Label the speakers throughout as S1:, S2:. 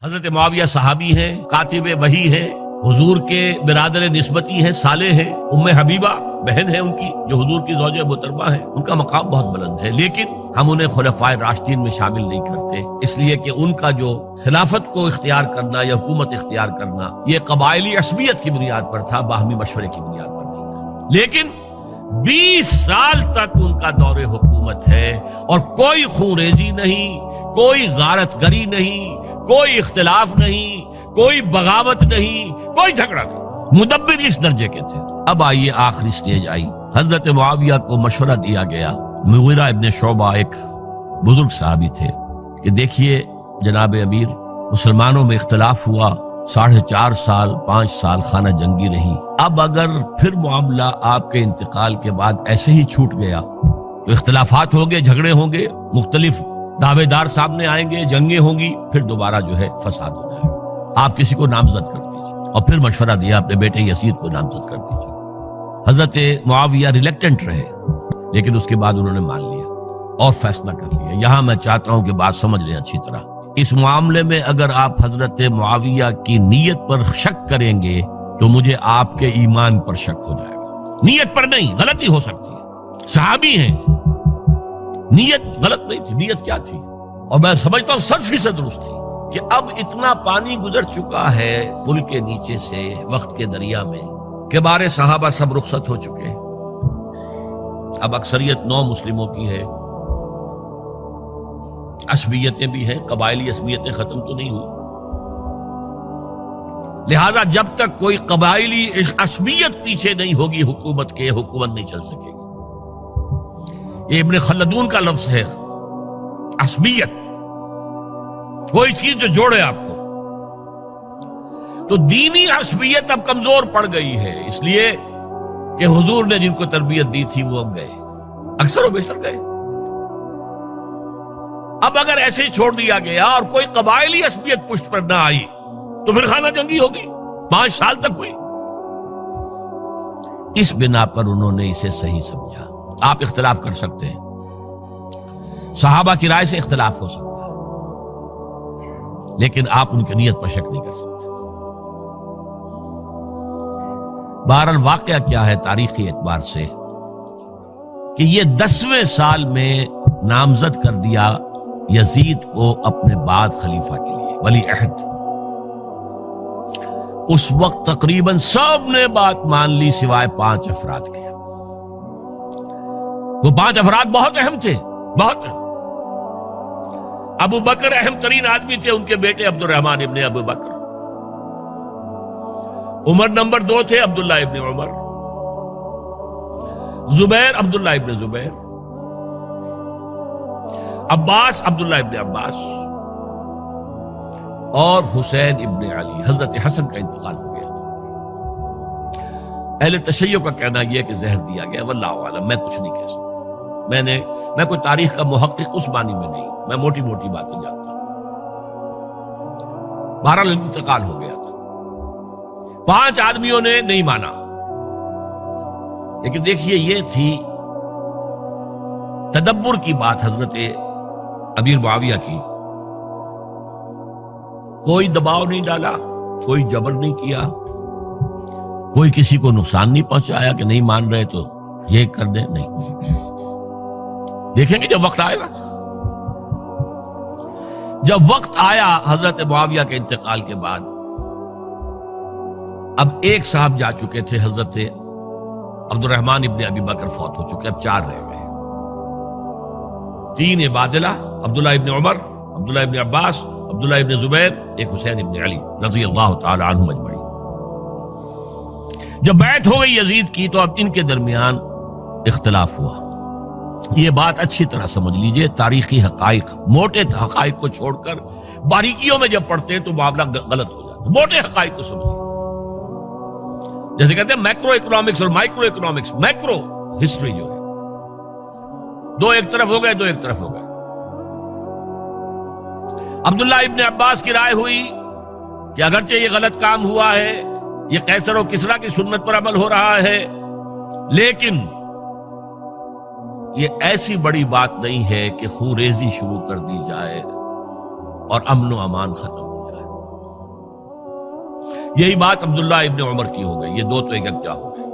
S1: حضرت معاویہ صحابی ہیں، کاتب وحی ہیں، حضور کے برادر نسبتی ہیں، صالح ہیں، ام حبیبہ بہن ہے ان کی جو حضور کی زوجہ محترمہ ہے، ان کا مقام بہت بلند ہے، لیکن ہم انہیں خلفائے راشدین میں شامل نہیں کرتے، اس لیے کہ ان کا جو خلافت کو اختیار کرنا یا حکومت اختیار کرنا یہ قبائلی عصبیت کی بنیاد پر تھا، باہمی مشورے کی بنیاد پر نہیں تھا۔ لیکن 20 سال تک ان کا دور حکومت ہے اور کوئی خونریزی نہیں، کوئی غارت گری نہیں، کوئی اختلاف نہیں، کوئی بغاوت نہیں، کوئی جھگڑا نہیں، مدبر اس درجے کے تھے۔ اب آئیے آخری سٹیج آئی، حضرت معاویہ کو مشورہ دیا گیا، مغیرہ ابن شعبہ ایک بزرگ صحابی تھے کہ دیکھیے جناب امیر، مسلمانوں میں اختلاف ہوا، 4.5 سال 5 سال خانہ جنگی رہی، اب اگر پھر معاملہ آپ کے انتقال کے بعد ایسے ہی چھوٹ گیا تو اختلافات ہوں گے، جھگڑے ہوں گے، مختلف دعوے دار سامنے آئیں گے، جنگیں ہوں گی، پھر دوبارہ جو ہے فساد ہو جائے گا، آپ کسی کو نامزد کر دیجیے۔ اور پھر مشورہ دیا اپنے بیٹے یزید کو نامزد کر دیجیے۔ حضرت معاویہ ریلیکٹنٹ رہے، لیکن اس کے بعد انہوں نے مان لیا اور فیصلہ کر لیا۔ یہاں میں چاہتا ہوں کہ بات سمجھ لیں اچھی طرح، اس معاملے میں اگر آپ حضرت معاویہ کی نیت پر شک کریں گے تو مجھے آپ کے ایمان پر شک ہو جائے گا۔ نیت پر نہیں، غلطی ہو سکتی ہے، صحابی ہیں، نیت غلط نہیں تھی، نیت کیا تھی؟ اور میں سمجھتا ہوں 100% درست تھی کہ اب اتنا پانی گزر چکا ہے پل کے نیچے سے وقت کے دریا میں کہ بارے صحابہ سب رخصت ہو چکے، اب اکثریت 9 مسلموں کی ہے، عصبیتیں بھی ہیں، قبائلی عصبیتیں ختم تو نہیں ہوئی، لہذا جب تک کوئی قبائلی عصبیت پیچھے نہیں ہوگی حکومت کے، حکومت نہیں چل سکے گی۔ یہ ابن خلدون کا لفظ ہے، عصبیت، کوئی چیز جو جوڑے آپ کو۔ تو دینی عصبیت اب کمزور پڑ گئی ہے، اس لیے کہ حضور نے جن کو تربیت دی تھی وہ اب گئے، اکثر و بیشتر گئے۔ اب اگر ایسے ہی چھوڑ دیا گیا اور کوئی قبائلی عصبیت پشت پر نہ آئی تو پھر خانہ جنگی ہوگی، 5 سال تک ہوئی۔ اس بنا پر انہوں نے اسے صحیح سمجھا۔ آپ اختلاف کر سکتے ہیں، صحابہ کی رائے سے اختلاف ہو سکتا ہے، لیکن آپ ان کی نیت پر شک نہیں کر سکتے۔ بہرحال واقعہ کیا ہے تاریخی اعتبار سے کہ یہ 10ویں سال میں نامزد کر دیا یزید کو اپنے بعد خلیفہ کے لیے، ولی عہد۔ اس وقت تقریباً سب نے بات مان لی سوائے 5 افراد کے۔ وہ 5 افراد بہت اہم تھے، بہت اہم۔ ابو بکر اہم ترین آدمی تھے، ان کے بیٹے عبد الرحمن ابن ابو بکر۔ عمر نمبر 2 تھے، عبداللہ ابن عمر۔ زبیر عبداللہ ابن زبیر۔ عباس عبداللہ ابن عباس، اور حسین ابن علی۔ حضرت حسن کا انتقال ہو گیا تھا۔ اہل تشیع کا کہنا یہ کہ زہر دیا گیا، واللہ اعلم، میں کچھ نہیں کہہ سکتا، میں کوئی تاریخ کا محقق اس معنی میں نہیں، میں موٹی موٹی باتیں جانتا ہوں۔ بہرحال انتقال ہو گیا تھا، 5 آدمیوں نے نہیں مانا، لیکن دیکھیے یہ تھی تدبر کی بات حضرت امیر معاویہ کی۔ کوئی دباؤ نہیں ڈالا، کوئی جبر نہیں کیا، کوئی کسی کو نقصان نہیں پہنچایا کہ نہیں مان رہے تو یہ کر دیں، نہیں۔ دیکھیں گے جب وقت آئے گا۔ جب وقت آیا حضرت معاویہ کے انتقال کے بعد، اب ایک صاحب جا چکے تھے، حضرت عبد الرحمن ابن ابی بکر فوت ہو چکے، اب 4 رہ گئے، 3 عبادلہ، عبداللہ ابن عمر، عبداللہ ابن عباس، عبداللہ ابن زبیر، ایک حسین ابن علی رضی اللہ تعالی عنہم اجمعین۔ جب بیعت ہو گئی یزید کی تو اب ان کے درمیان اختلاف ہوا۔ یہ بات اچھی طرح سمجھ لیجئے، تاریخی حقائق، موٹے حقائق کو چھوڑ کر باریکیوں میں جب پڑھتے ہیں تو معاملہ غلط ہو جاتا ہے۔ موٹے حقائق کو سمجھیے، جیسے کہتے ہیں میکرو اکنامکس اور مائکرو اکنامکس۔ میکرو ہسٹری جو ہے، 2 ایک طرف ہو گئے، 2 ایک طرف ہو گئے۔ عبداللہ ابن عباس کی رائے ہوئی کہ اگرچہ یہ غلط کام ہوا ہے، یہ قیصر و کسریٰ کی سنت پر عمل ہو رہا ہے، لیکن یہ ایسی بڑی بات نہیں ہے کہ خونریزی شروع کر دی جائے اور امن و امان ختم ہو جائے۔ یہی بات عبداللہ ابن عمر کی ہو گئی، یہ دو تو ایک یکجا ہو گئے.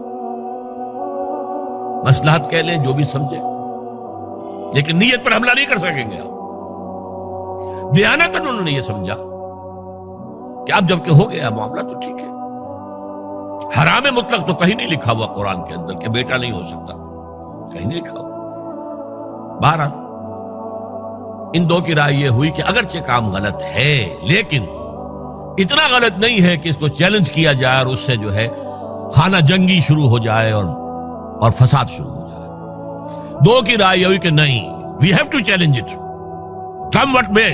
S1: مصلحت کہہ لیں جو بھی سمجھے، لیکن نیت پر حملہ نہیں کر سکیں گے آپ. دیانتاً انہوں نے یہ سمجھا کہ اب جب کہ ہو گیا معاملہ تو ٹھیک ہے. حرام مطلق تو کہیں نہیں لکھا ہوا قرآن کے اندر کہ بیٹا نہیں ہو سکتا، کہیں نہیں لکھا ہوا. بہرحال ان دو کی رائے یہ ہوئی کہ اگرچہ کام غلط ہے لیکن اتنا غلط نہیں ہے کہ اس کو چیلنج کیا جائے اور اس سے جو ہے خانہ جنگی شروع ہو جائے اور فساد شروع ہو جائے. دو کی رائے یہ ہوئی کہ نہیں، we have to challenge it come what may.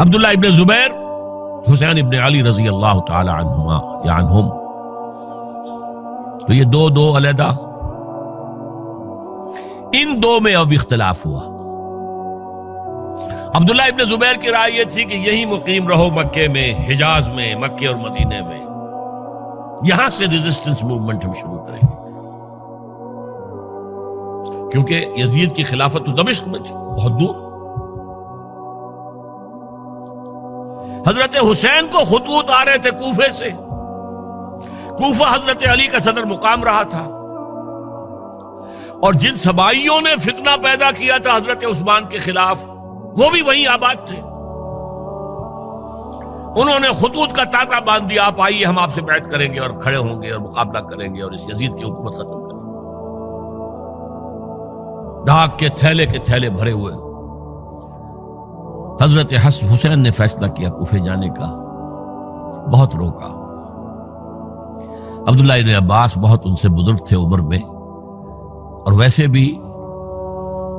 S1: Abdullah ابن زبیر، حسین ابن علی رضی اللہ تعالی عنہما یا عنہم، تو یہ دو علیحدہ. ان دو میں اب اختلاف ہوا. عبداللہ ابن زبیر کی رائے یہ تھی کہ یہی مقیم رہو مکے میں، حجاز میں، مکے اور مدینے میں، یہاں سے ریزسٹنس موومنٹ ہم شروع کریں گے، کیونکہ یزید کی خلافت تو دمشق میں تھی، بہت دور. حضرت حسین کو خطوط آ رہے تھے کوفے سے. کوفہ حضرت علی کا صدر مقام رہا تھا، اور جن سبائیوں نے فتنہ پیدا کیا تھا حضرت عثمان کے خلاف وہ بھی وہیں آباد تھے. انہوں نے خطوط کا تاتا باندھ دیا، آپ آئیے ہم آپ سے بیعت کریں گے اور کھڑے ہوں گے اور مقابلہ کریں گے اور اس یزید کی حکومت ختم کریں گے. ڈاک کے تھیلے بھرے ہوئے. حضرت حسین نے فیصلہ کیا کوفے جانے کا، بہت روکا. عبداللہ ابن عباس بہت ان سے بزرگ تھے عمر میں، اور ویسے بھی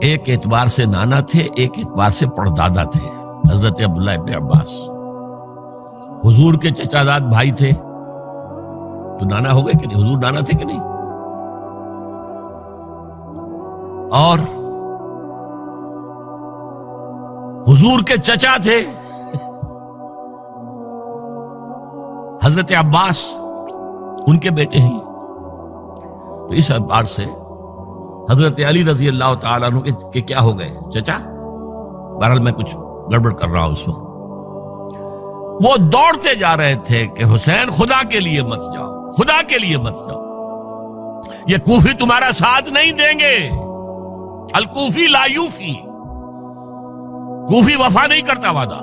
S1: ایک اعتبار سے نانا تھے، ایک اعتبار سے پردادا تھے. حضرت عبداللہ ابن عباس حضور کے چچا زاد بھائی تھے تو نانا ہو گئے کہ نہیں؟ حضور نانا تھے کہ نہیں؟ اور حضور کے چچا تھے حضرت عباس، ان کے بیٹے ہیں. تو اس اعتبار سے حضرت علی رضی اللہ تعالیٰ عنہ کے کیا ہو گئے؟ چچا. بہرحال میں کچھ گڑبڑ کر رہا ہوں اس وقت. وہ دوڑتے جا رہے تھے کہ حسین خدا کے لیے مت جاؤ، خدا کے لیے مت جاؤ، یہ کوفی تمہارا ساتھ نہیں دیں گے. الکوفی لا یوفی، کوفی وفا نہیں کرتا وعدہ.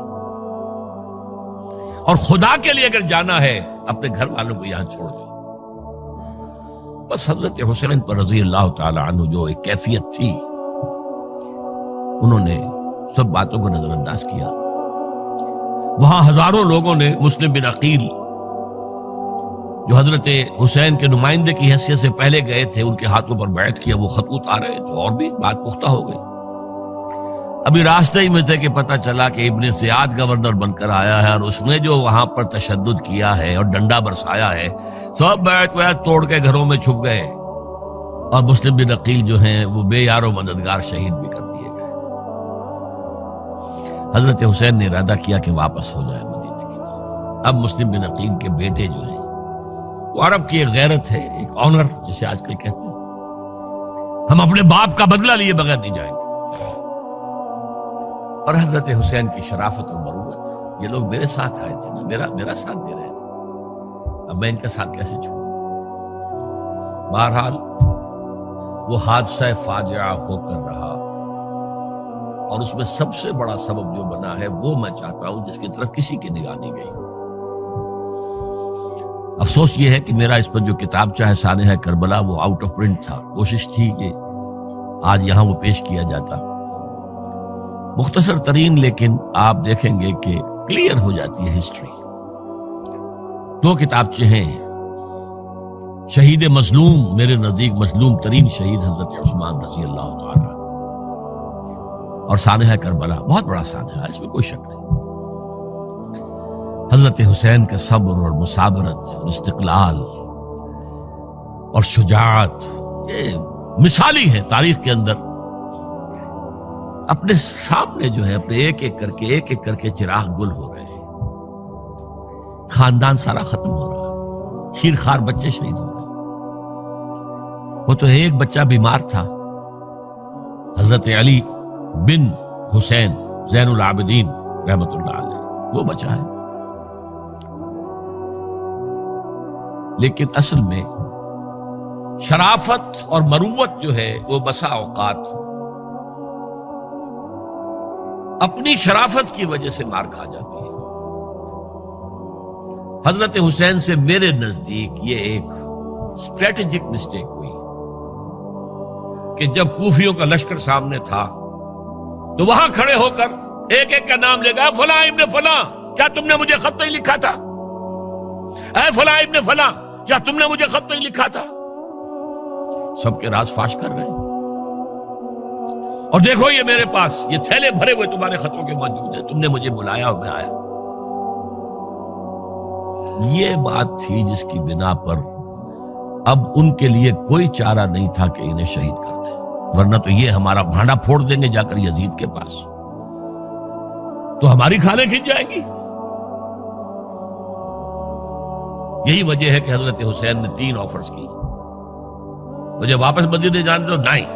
S1: اور خدا کے لیے اگر جانا ہے اپنے گھر والوں کو یہاں چھوڑ دو. بس حضرت حسین پر رضی اللہ تعالی عنہ جو ایک کیفیت تھی، انہوں نے سب باتوں کو نظر انداز کیا. وہاں ہزاروں لوگوں نے مسلم بن عقیل جو حضرت حسین کے نمائندے کی حیثیت سے پہلے گئے تھے، ان کے ہاتھوں پر بیعت کیا. وہ خطوط آ رہے تو اور بھی بات پختہ ہو گئی. ابھی راستے ہی میں تھے کہ پتہ چلا کہ ابن زیاد گورنر بن کر آیا ہے، اور اس نے جو وہاں پر تشدد کیا ہے اور ڈنڈا برسایا ہے، سب بیعت توڑ کے گھروں میں چھپ گئے. اور مسلم بن عقیل جو ہیں وہ بے یار و مددگار شہید بھی کر دیے گئے. حضرت حسین نے ارادہ کیا کہ واپس ہو جائے مدینے کی طرف. اب مسلم بن عقیل کے بیٹے جو ہیں، وہ عرب کی ایک غیرت ہے، ایک آنر جسے آج کل کہتے ہیں، ہم اپنے باپ کا بدلہ لیے بغیر نہیں جائیں گے. اور حضرت حسین کی شرافت اور مروت، یہ لوگ میرے ساتھ آئے تھے نا، میرا ساتھ دے رہے تھے، اب میں ان کا ساتھ کیسے چھوڑوں. بہرحال وہ حادثہ فاجعہ ہو کر رہا، اور اس میں سب سے بڑا سبب جو بنا ہے وہ میں چاہتا ہوں جس کی طرف کسی کی نگاہ نہیں گئی. افسوس یہ ہے کہ میرا اس پر جو کتاب چاہے سانحہ کربلا وہ آؤٹ آف پرنٹ تھا. کوشش تھی کہ آج یہاں وہ پیش کیا جاتا. مختصر ترین، لیکن آپ دیکھیں گے کہ کلیئر ہو جاتی ہے ہسٹری. دو کتابچے ہیں. شہید مظلوم، میرے نزدیک مظلوم ترین شہید حضرت عثمان رضی اللہ تعالی، اور سانحہ کربلا، بہت بڑا سانحہ، اس میں کوئی شک نہیں. حضرت حسین کا صبر اور مثابرت اور استقلال اور شجاعت، یہ مثالی ہے تاریخ کے اندر. اپنے سامنے جو ہے اپنے ایک ایک کر کے چراغ گل ہو رہے ہیں. خاندان سارا ختم ہو رہا ہے، شیرخوار بچے شہید ہو رہے ہیں. وہ تو ایک بچہ بیمار تھا، حضرت علی بن حسین زین العابدین رحمت اللہ علیہ، وہ بچہ ہے. لیکن اصل میں شرافت اور مروت جو ہے وہ بسا اوقات اپنی شرافت کی وجہ سے مار کھا جاتی ہے۔ حضرت حسین سے میرے نزدیک یہ ایک اسٹریٹجک مسٹیک ہوئی کہ جب کوفیوں کا لشکر سامنے تھا تو وہاں کھڑے ہو کر ایک ایک کا نام لے گا، فلاں ابن فلاں کیا تم نے مجھے خط نہیں لکھا تھا؟ اے فلاں ابن فلاں کیا تم نے مجھے خط نہیں لکھا تھا؟ سب کے راز فاش کر رہے ہیں، اور دیکھو یہ میرے پاس یہ تھیلے بھرے ہوئے تمہارے خطوں کے موجود ہیں، تم نے مجھے بلایا اور میں آیا۔ یہ بات تھی جس کی بنا پر اب ان کے لیے کوئی چارہ نہیں تھا کہ انہیں شہید کر دیں، ورنہ تو یہ ہمارا بھانڈا پھوڑ دیں گے جا کر یزید کے پاس، تو ہماری کھالیں کھنچ جائیں گی۔ یہی وجہ ہے کہ حضرت حسین نے 3 آفرز کی، مجھے واپس مدینے جانے دو، نہیں،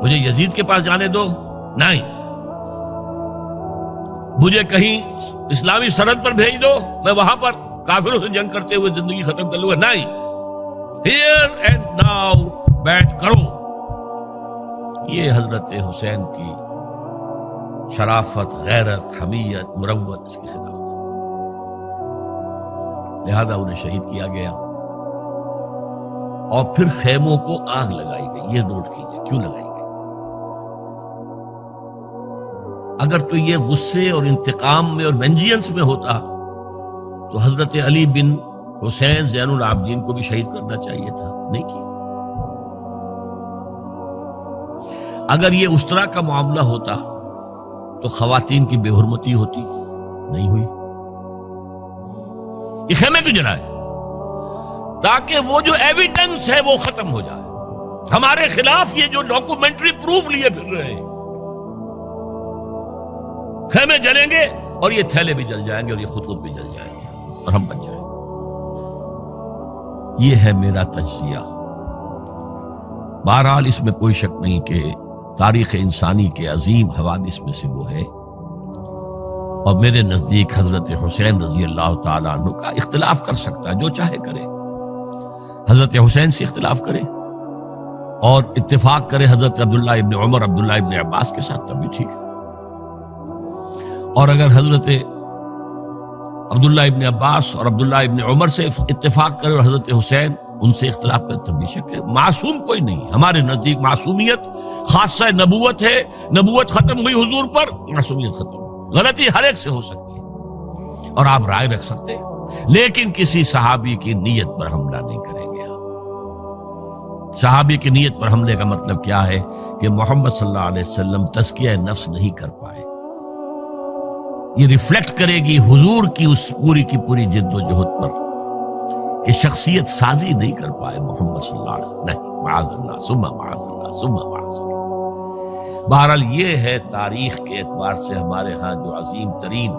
S1: مجھے یزید کے پاس جانے دو، نہیں، مجھے کہیں اسلامی سرحد پر بھیج دو، میں وہاں پر کافروں سے جنگ کرتے ہوئے زندگی ختم کر لوں گا، نہیں، ہیئر اینڈ ناؤ بیٹھ کرو۔ یہ حضرت حسین کی شرافت، غیرت، حمیت، مروت اس کے خلاف تھا، لہذا انہیں شہید کیا گیا۔ اور پھر خیموں کو آگ لگائی گئی، یہ نوٹ کیجئے کیوں لگائی گئی۔ اگر تو یہ غصے اور انتقام میں اور وینجینس میں ہوتا تو حضرت علی بن حسین زین العابدین کو بھی شہید کرنا چاہیے تھا، نہیں کیا۔ اگر یہ اس طرح کا معاملہ ہوتا تو خواتین کی بے حرمتی ہوتی، نہیں ہوئی۔ یہ خیمے کیوں جلائے؟ تاکہ وہ جو ایویڈنس ہے وہ ختم ہو جائے، ہمارے خلاف یہ جو ڈاکومنٹری پروف لیے پھر رہے ہیں، خیمے جلیں گے اور یہ تھیلے بھی جل جائیں گے اور یہ خود بھی جل جائیں گے اور ہم بچ جائیں گے۔ یہ ہے میرا تجزیہ۔ بہرحال اس میں کوئی شک نہیں کہ تاریخ انسانی کے عظیم حوادث میں سے وہ ہے، اور میرے نزدیک حضرت حسین رضی اللہ تعالیٰ عنہ کا اختلاف کر سکتا ہے، جو چاہے کرے، حضرت حسین سے اختلاف کرے اور اتفاق کرے حضرت عبداللہ ابن عمر، عبداللہ ابن عباس کے ساتھ، تب بھی ٹھیک ہے۔ اور اگر حضرت عبداللہ ابن عباس اور عبداللہ ابن عمر سے اتفاق کرے اور حضرت حسین ان سے اختلاف کرے، تب بھی شک ہے۔ معصوم کوئی نہیں، ہمارے نزدیک معصومیت خاصہ نبوت ہے، نبوت ختم ہوئی حضور پر، معصومیت ختم ہوئی۔ غلطی ہر ایک سے ہو سکتی ہے اور آپ رائے رکھ سکتے ہیں، لیکن کسی صحابی کی نیت پر حملہ نہیں کریں گے آپ۔ صحابی کی نیت پر حملے کا مطلب کیا ہے کہ محمد صلی اللہ علیہ وسلم تزکیہ نفس نہیں کر پائے، یہ ریفلیکٹ کرے گی حضور کی اس پوری کی پوری جد و جہد پر کہ شخصیت سازی نہیں کر پائے محمد صلی اللہ علیہ وسلم، نہیں، معاذ اللہ ثم معاذ اللہ ثم معاذ اللہ۔ بہرحال یہ ہے تاریخ کے اعتبار سے ہمارے ہاں جو عظیم ترین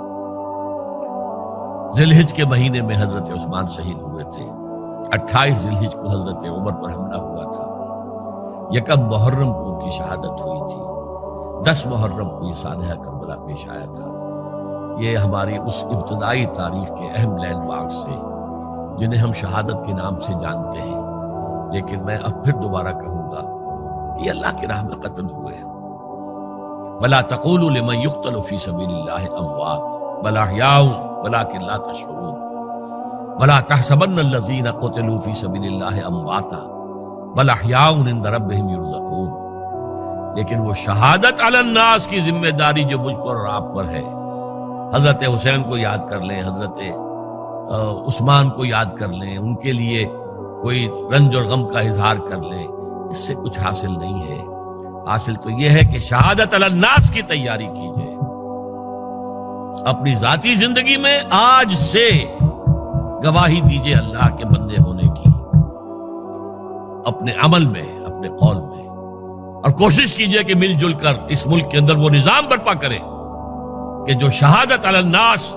S1: ذی الحجہ کے مہینے میں حضرت عثمان شہید ہوئے تھے، 28 ذی الحجہ کو حضرت عمر پر حملہ ہوا تھا، 1 محرم کو ان کی شہادت ہوئی تھی، 10 محرم کو یہ سانحہ کربلا پیش آیا تھا۔ یہ ہماری اس ابتدائی تاریخ کے اہم لینڈ مارکس سے جنہیں ہم شہادت کے نام سے جانتے ہیں، لیکن میں اب پھر دوبارہ کہوں گا کہ یہ اللہ کی راہ میں قتل ہوئے ہیں۔ وَلَا تَقُولُوا لِمَنْ يُقْتَلُ فِي سَبِيلِ اللَّهِ أَمْوَاتٌ بَلْ أَحْيَاءٌ وَلَكِنْ لَا تَشْعُرُونَ وَلَا تَحْسَبَنَّ الَّذِينَ قُتِلُوا فِي سَبِيلِ اللَّهِ أَمْوَاتًا بَلْ أَحْيَاءٌ عِندَ رَبِّهِمْ يُرْزَقُونَ۔ لیکن وہ شہادت علی الناس کی ذمہ داری جو مجھ پر اور آپ پر ہے، حضرت حسین کو یاد کر لیں، حضرت عثمان کو یاد کر لیں، ان کے لیے کوئی رنج اور غم کا اظہار کر لیں، اس سے کچھ حاصل نہیں ہے۔ حاصل تو یہ ہے کہ شہادت علی الناس کی تیاری کیجئے، اپنی ذاتی زندگی میں آج سے گواہی دیجئے اللہ کے بندے ہونے کی، اپنے عمل میں، اپنے قول میں، اور کوشش کیجئے کہ مل جل کر اس ملک کے اندر وہ نظام برپا کریں کہ جو شہادت علی الناس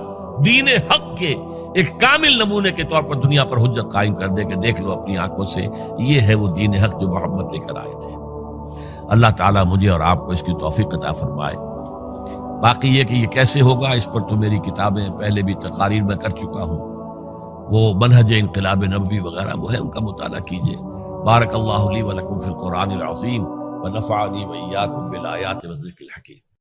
S1: دین حق کے ایک کامل نمونے کے طور پر دنیا پر حجت قائم کر دے کہ دیکھ لو اپنی آنکھوں سے، یہ ہے وہ دین حق جو محمد لے کر آئے تھے۔ اللہ تعالیٰ مجھے اور آپ کو اس کی توفیق عطا فرمائے۔ باقی یہ کہ یہ کیسے ہوگا، اس پر تو میری کتابیں پہلے بھی تقاریر میں کر چکا ہوں، وہ منہج انقلاب نبوی وغیرہ وہ ہے، ان کا مطالعہ کیجیے۔ بارک اللہ لی ولکم فی القرآن العظیم ونفعنی وإیاکم بالآیات والذکر الحکیم۔